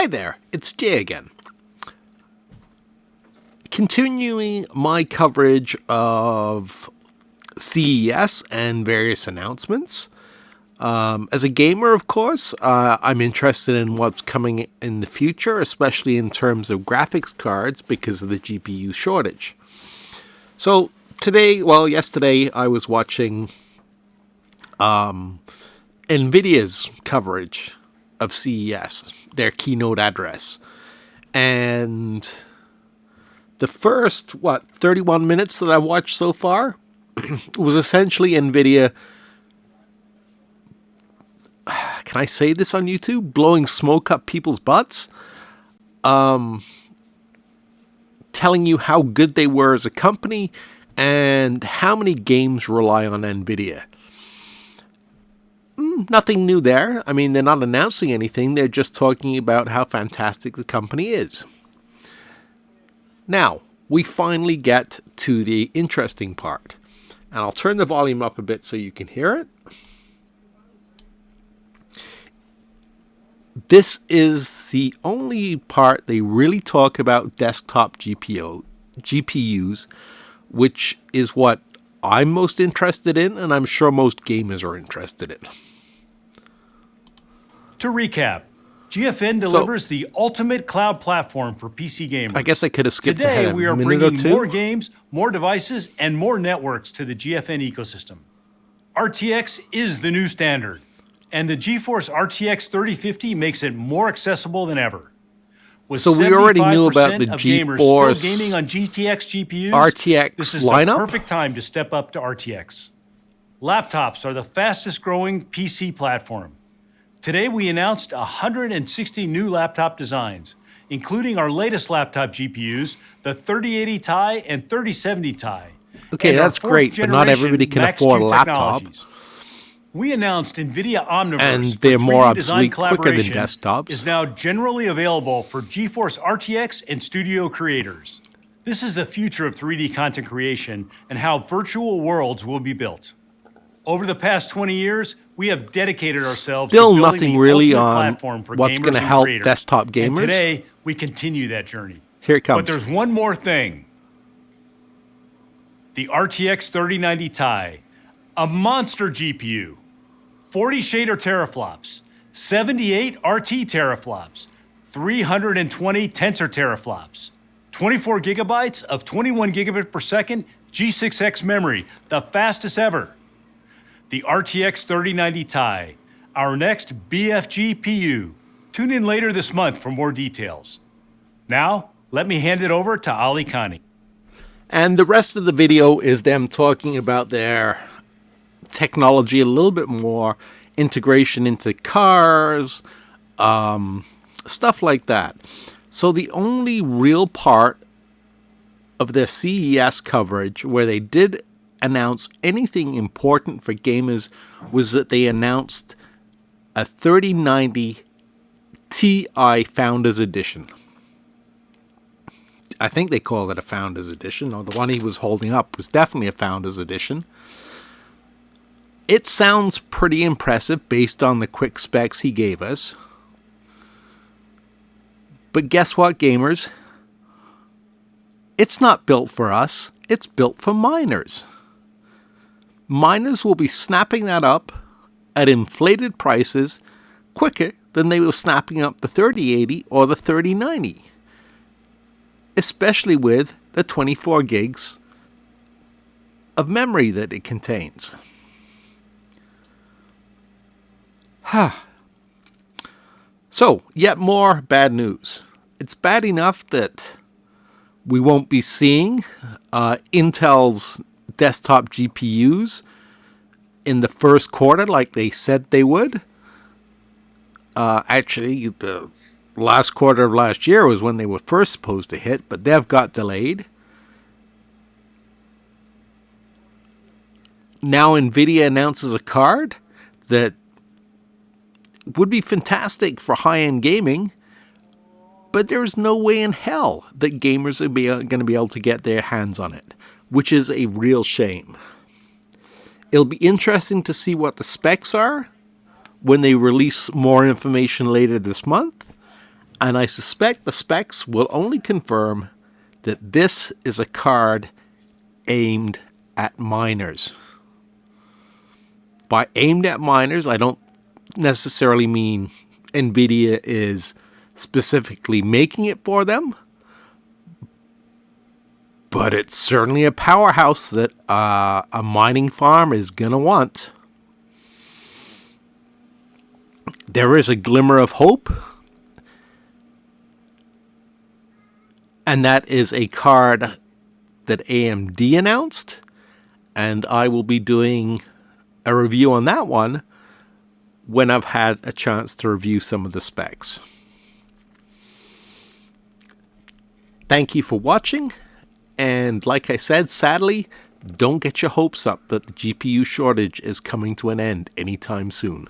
Hi there, it's Jay again. Continuing my coverage of CES and various announcements. As a gamer, of course, I'm interested in what's coming in the future, especially in terms of graphics cards because of the GPU shortage. So yesterday I was watching Nvidia's coverage of CES, their keynote address. And the first, 31 minutes that I've watched so far was essentially Nvidia, can I say this on YouTube? Blowing smoke up people's butts. Telling you how good they were as a company and how many games rely on Nvidia. Nothing new there. I mean, they're not announcing anything. They're just talking about how fantastic the company is. Now, we finally get to the interesting part. And I'll turn the volume up a bit so you can hear it. This is the only part they really talk about desktop GPUs, which is what I'm most interested in, and I'm sure most gamers are interested in. To recap, GFN delivers the ultimate cloud platform for PC gamers. I guess I could have skipped ahead a minute or two. Today, we are bringing more games, more devices, and more networks to the GFN ecosystem. RTX is the new standard, and the GeForce RTX 3050 makes it more accessible than ever. With so we already knew about the GeForce still gaming on GTX GPUs, RTX this is lineup. The perfect time to step up to RTX. Laptops are the fastest growing PC platform. Today, we announced 160 new laptop designs, including our latest laptop GPUs, the 3080 Ti and 3070 Ti. Okay, that's great, but not everybody can afford a laptop. We announced Nvidia Omniverse, and they're more obsolete quicker than desktops. Is now generally available for GeForce RTX and studio creators. This is the future of 3D content creation and how virtual worlds will be built. Over the past 20 years, we have dedicated ourselves to building nothing the really ultimate on platform for what's going to help desktop gamers. And today, we continue that journey. Here it comes. But there's one more thing. The RTX 3090 Ti, a monster GPU, 40 shader teraflops, 78 RT teraflops, 320 tensor teraflops, 24 gigabytes of 21 gigabit per second G6X memory, the fastest ever. The RTX 3090 Ti, our next BFGPU. Tune in later this month for more details. Now, let me hand it over to Ali Khani. And the rest of the video is them talking about their technology a little bit more, integration into cars, stuff like that. So the only real part of their CES coverage where they did announce anything important for gamers was that they announced a 3090 Ti Founders Edition. I think they call it a Founders Edition, or the one he was holding up was definitely a Founders Edition. It sounds pretty impressive based on the quick specs he gave us. But guess what, gamers? It's not built for us. It's built for miners. Miners will be snapping that up at inflated prices quicker than they were snapping up the 3080 or the 3090. Especially with the 24 gigs of memory that it contains. So, yet more bad news. It's bad enough that we won't be seeing Intel's desktop GPUs in the first quarter like they said they would. Actually, the last quarter of last year was when they were first supposed to hit, but they've got delayed. Now Nvidia announces a card that would be fantastic for high-end gaming, but there's no way in hell that gamers are going to be able to get their hands on it, which is a real shame. It'll be interesting to see what the specs are when they release more information later this month, And I suspect the specs will only confirm that this is a card aimed at miners. By aimed at miners, I don't necessarily mean Nvidia is specifically making it for them, but it's certainly a powerhouse that a mining farm is going to want. There is a glimmer of hope, and that is a card that AMD announced, and I will be doing a review on that one when I've had a chance to review some of the specs. Thank you for watching, and like I said, sadly, don't get your hopes up that the GPU shortage is coming to an end anytime soon.